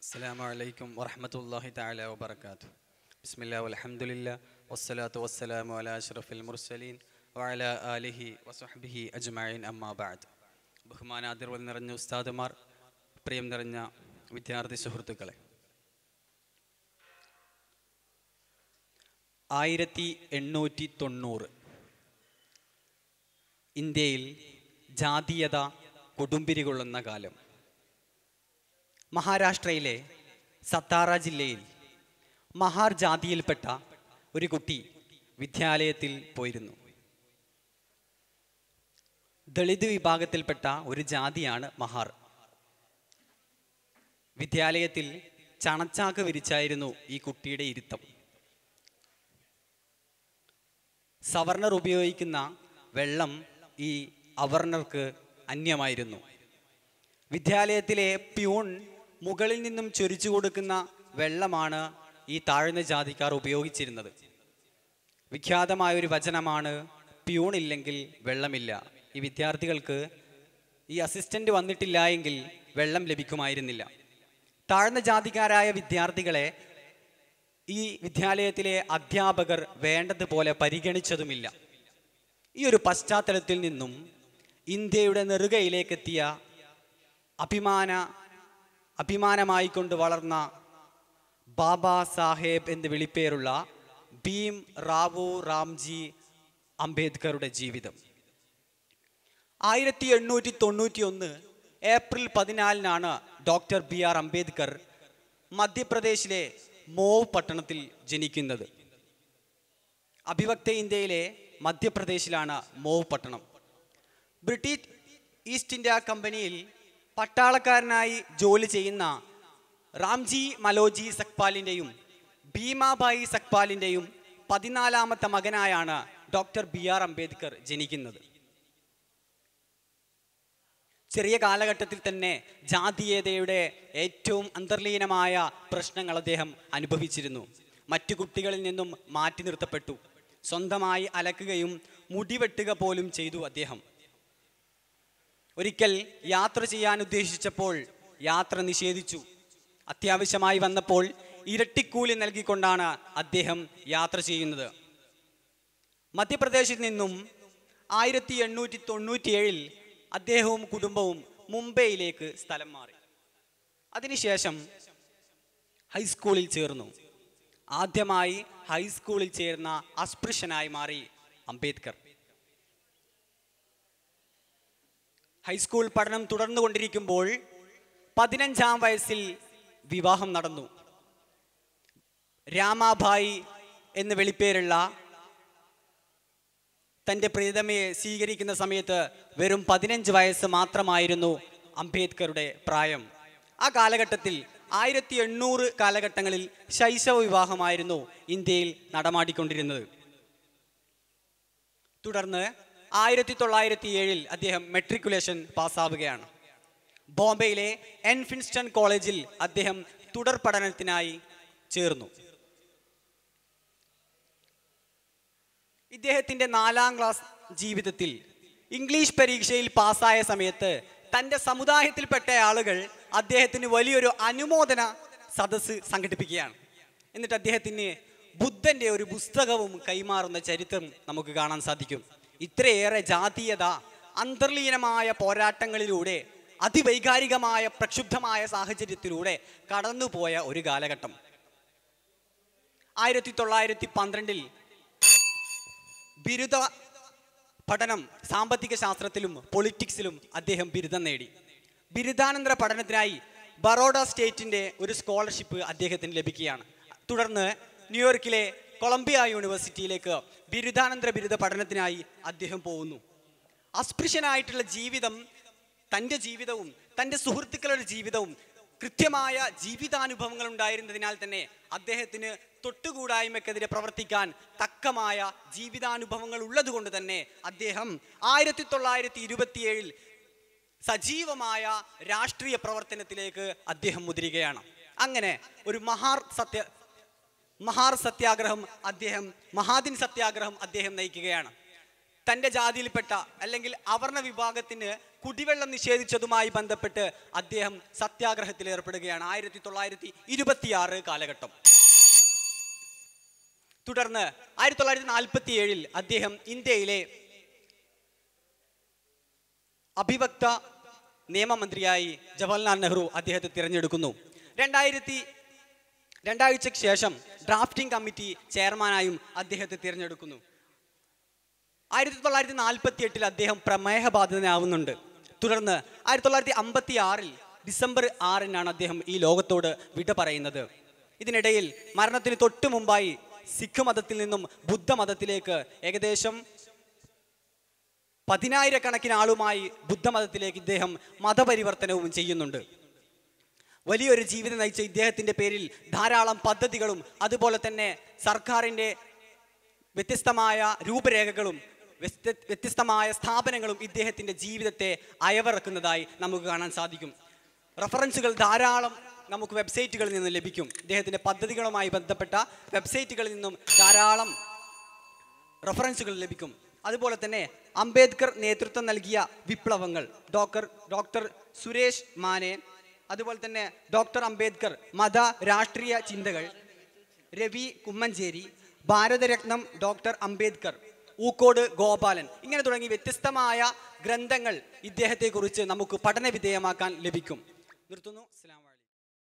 السلام عليكم ورحمة الله تعالى وبركاته. بسم الله والحمد لله والصلاة والسلام على أشرف المرسلين وعلى آله وصحبه أجمعين أما بعد. ബഹുമാനാദരവ് നിറഞ്ഞ ഉസ്താദുമാർ, പ്രിയം നിറഞ്ഞ വിദ്യാർത്ഥി സുഹൃത്തുക്കളെ, 1890 ഇന്ത്യയിൽ ജാതീയത കൊടുമ്പിരി കൊള്ളുന്ന കാലം. മഹാരാഷ്ട്രയിലെ സത്താറ ജില്ലയിൽ മഹാർ ജാതിയിൽപ്പെട്ട ഒരു കുട്ടി വിദ്യാലയത്തിൽ പോയിരുന്നു. ദളിത് വിഭാഗത്തിൽപ്പെട്ട ഒരു ജാതിയാണ് മഹാർ. വിദ്യാലയത്തിൽ ചണച്ചാക്ക് വിരിച്ചായിരുന്നു ഈ കുട്ടിയുടെ ഇരുത്തം. സവർണർ ഉപയോഗിക്കുന്ന വെള്ളം ഈ അവർണർക്ക് അന്യമായിരുന്നു. വിദ്യാലയത്തിലെ പ്യൂൺ മുകളിൽ നിന്നും ചൊരിച്ചു കൊടുക്കുന്ന വെള്ളമാണ് ഈ താഴ്ന്ന ജാതിക്കാർ ഉപയോഗിച്ചിരുന്നത്. വിഖ്യാതമായൊരു വചനമാണ്, പ്യൂൺ ഇല്ലെങ്കിൽ വെള്ളമില്ല. ഈ വിദ്യാർത്ഥികൾക്ക് ഈ അസിസ്റ്റന്റ് വന്നിട്ടില്ല എങ്കിൽ വെള്ളം ലഭിക്കുമായിരുന്നില്ല. താഴ്ന്ന ജാതിക്കാരായ വിദ്യാർത്ഥികളെ ഈ വിദ്യാലയത്തിലെ അധ്യാപകർ വേണ്ടതുപോലെ പരിഗണിച്ചതുമില്ല. ഈ ഒരു പശ്ചാത്തലത്തിൽ നിന്നും ഇന്ത്യയുടെ നെറുകയിലേക്കെത്തിയ അഭിമാനമായിക്കൊണ്ട് വളർന്ന ബാബാ സാഹേബ് എന്ന് വിളിപ്പേരുള്ള ഭീം റാവു റാംജി അംബേദ്കറുടെ ജീവിതം. 1891 ഏപ്രിൽ 14 ഡോക്ടർ BR അംബേദ്കർ മധ്യപ്രദേശിലെ മോവ് പട്ടണത്തിൽ ജനിക്കുന്നത്. അവിഭക്ത ഇന്ത്യയിലെ മധ്യപ്രദേശിലാണ് മോവ് പട്ടണം. ബ്രിട്ടീഷ് ഈസ്റ്റ് ഇന്ത്യ കമ്പനിയിൽ പട്ടാളക്കാരനായി ജോലി ചെയ്യുന്ന റാംജി മലോജി സക്പാലിൻ്റെയും ഭീമാഭായി സക്പാലിൻ്റെയും 14ാമത്തെ മകനായാണ് ഡോക്ടർ BR അംബേദ്കർ ജനിക്കുന്നത്. ചെറിയ കാലഘട്ടത്തിൽ തന്നെ ജാതീയതയുടെ ഏറ്റവും അന്തർലീനമായ പ്രശ്നങ്ങൾ അദ്ദേഹം അനുഭവിച്ചിരുന്നു. മറ്റു കുട്ടികളിൽ നിന്നും മാറ്റി നിർത്തപ്പെട്ടു. സ്വന്തമായി അലക്കുകയും മുടിവെട്ടുക പോലും ചെയ്തു അദ്ദേഹം. ഒരിക്കൽ യാത്ര ചെയ്യാൻ ഉദ്ദേശിച്ചപ്പോൾ യാത്ര നിഷേധിച്ചു. അത്യാവശ്യമായി വന്നപ്പോൾ ഇരട്ടിക്കൂലി നൽകിക്കൊണ്ടാണ് അദ്ദേഹം യാത്ര ചെയ്യുന്നത്. മധ്യപ്രദേശിൽ നിന്നും 1897 അദ്ദേഹവും കുടുംബവും മുംബൈയിലേക്ക് സ്ഥലം മാറി. അതിനുശേഷം ഹൈസ്കൂളിൽ ചേർന്നു. ആദ്യമായി ഹൈസ്കൂളിൽ ചേർന്ന അസ്പൃശ്യനായി മാറി അംബേദ്കർ. ഹൈസ്കൂൾ പഠനം തുടർന്നുകൊണ്ടിരിക്കുമ്പോൾ 15ാം വയസ്സിൽ വിവാഹം നടന്നു. രാമാഭായി എന്ന് വിളിപ്പേരുള്ള തൻ്റെ പ്രിയതമയെ സ്വീകരിക്കുന്ന സമയത്ത് വെറും 15 വയസ്സ് മാത്രമായിരുന്നു അംബേദ്കറുടെ പ്രായം. ആ കാലഘട്ടത്തിൽ 1800 കാലഘട്ടങ്ങളിൽ ശൈശവ വിവാഹമായിരുന്നു ഇന്ത്യയിൽ നടമാടിക്കൊണ്ടിരുന്നത്. തുടർന്ന് 1907 അദ്ദേഹം മെട്രിക്കുലേഷൻ പാസ്സാവുകയാണ്. ബോംബെയിലെ എൻഫിൻസ്റ്റൺ കോളേജിൽ അദ്ദേഹം തുടർ പഠനത്തിനായി ചേർന്നു. ഇദ്ദേഹത്തിൻ്റെ 4ാം ക്ലാസ് ജീവിതത്തിൽ ഇംഗ്ലീഷ് പരീക്ഷയിൽ പാസ്സായ സമയത്ത് തൻ്റെ സമുദായത്തിൽപ്പെട്ട ആളുകൾ അദ്ദേഹത്തിന് വലിയൊരു അനുമോദന സദസ്സ് സംഘടിപ്പിക്കുകയാണ്. എന്നിട്ട് അദ്ദേഹത്തിന് ബുദ്ധൻ്റെ ഒരു പുസ്തകവും കൈമാറുന്ന ചരിത്രം നമുക്ക് കാണാൻ സാധിക്കും. ഇത്രയേറെ ജാതീയത അന്തർലീനമായ പോരാട്ടങ്ങളിലൂടെ അതിവൈകാരികമായ പ്രക്ഷുബ്ധമായ സാഹചര്യത്തിലൂടെ കടന്നുപോയ ഒരു കാലഘട്ടം. 1912 ബിരുദ പഠനം സാമ്പത്തിക ശാസ്ത്രത്തിലും പൊളിറ്റിക്സിലും അദ്ദേഹം ബിരുദം നേടി. ബിരുദാനന്തര പഠനത്തിനായി ബറോഡ സ്റ്റേറ്റിൻ്റെ ഒരു സ്കോളർഷിപ്പ് അദ്ദേഹത്തിന് ലഭിക്കുകയാണ്. തുടർന്ന് ന്യൂയോർക്കിലെ കൊളംബിയ യൂണിവേഴ്സിറ്റിയിലേക്ക് ബിരുദാനന്തര ബിരുദ പഠനത്തിനായി അദ്ദേഹം പോകുന്നു. അസ്പൃശ്യനായിട്ടുള്ള ജീവിതം, തൻ്റെ ജീവിതവും തൻ്റെ സുഹൃത്തുക്കളുടെ ജീവിതവും കൃത്യമായ ജീവിതാനുഭവങ്ങൾ ഉണ്ടായിരുന്നതിനാൽ തന്നെ അദ്ദേഹത്തിന് തൊട്ടുകൂടായ്മക്കെതിരെ പ്രവർത്തിക്കാൻ തക്കമായ ജീവിതാനുഭവങ്ങൾ ഉള്ളതുകൊണ്ട് തന്നെ അദ്ദേഹം 1927 സജീവമായ രാഷ്ട്രീയ പ്രവർത്തനത്തിലേക്ക് അദ്ദേഹം മുതിരുകയാണ്. അങ്ങനെ ഒരു മഹാദിൻ സത്യാഗ്രഹം അദ്ദേഹം നയിക്കുകയാണ്. തൻ്റെ ജാതിയിൽപ്പെട്ട അല്ലെങ്കിൽ അവർണ വിഭാഗത്തിന് കുടിവെള്ളം നിഷേധിച്ചതുമായി ബന്ധപ്പെട്ട് അദ്ദേഹം സത്യാഗ്രഹത്തിൽ ഏർപ്പെടുകയാണ് 1926 കാലഘട്ടം. തുടർന്ന് 1947 അദ്ദേഹം ഇന്ത്യയിലെ അഭിവക്ത നിയമമന്ത്രിയായി ജവഹർലാൽ നെഹ്റു അദ്ദേഹത്തെ തിരഞ്ഞെടുക്കുന്നു. രണ്ടാഴ്ചയ്ക്ക് ശേഷം ഡ്രാഫ്റ്റിംഗ് കമ്മിറ്റി ചെയർമാനായും അദ്ദേഹത്തെ തിരഞ്ഞെടുക്കുന്നു. 1948 അദ്ദേഹം പ്രമേഹബാധിതനാവുന്നുണ്ട്. തുടർന്ന് 1956 ഡിസംബർ 6 അദ്ദേഹം ഈ ലോകത്തോട് വിട പറയുന്നത്. ഇതിനിടയിൽ മരണത്തിന് തൊട്ടു മുമ്പായി സിഖ് മതത്തിൽ നിന്നും ബുദ്ധമതത്തിലേക്ക് ഏകദേശം 10,000 ആളുമായി ബുദ്ധമതത്തിലേക്ക് ഇദ്ദേഹം മതപരിവർത്തനവും ചെയ്യുന്നുണ്ട്. വലിയൊരു ജീവിതം നയിച്ച ഇദ്ദേഹത്തിൻ്റെ പേരിൽ ധാരാളം പദ്ധതികളും അതുപോലെ തന്നെ സർക്കാരിൻ്റെ വ്യത്യസ്തമായ രൂപരേഖകളും വ്യത്യസ്തമായ സ്ഥാപനങ്ങളും ഇദ്ദേഹത്തിൻ്റെ ജീവിതത്തെ അയവിറക്കുന്നതായി നമുക്ക് കാണാൻ സാധിക്കും. റഫറൻസുകൾ ധാരാളം നമുക്ക് വെബ്സൈറ്റുകളിൽ നിന്ന് ലഭിക്കും. ഇദ്ദേഹത്തിൻ്റെ പദ്ധതികളുമായി ബന്ധപ്പെട്ട വെബ്സൈറ്റുകളിൽ നിന്നും ധാരാളം റഫറൻസുകൾ ലഭിക്കും. അതുപോലെ തന്നെ അംബേദ്കർ നേതൃത്വം നൽകിയ വിപ്ലവങ്ങൾ, ഡോക്ടർ സുരേഷ് മാനെ, അതുപോലെ തന്നെ ഡോക്ടർ അംബേദ്കർ മത രാഷ്ട്രീയ ചിന്തകൾ, രവി കുമ്മഞ്ചേരി, ഭാരതരത്നം ഡോക്ടർ അംബേദ്കർ, ഊക്കോട് ഗോപാലൻ, ഇങ്ങനെ തുടങ്ങി വ്യത്യസ്തമായ ഗ്രന്ഥങ്ങൾ ഇദ്ദേഹത്തെക്കുറിച്ച് നമുക്ക് പഠന വിധേയമാക്കാൻ ലഭിക്കും. നിർത്തുന്നു. അസ്സലാമു അലൈക്കും.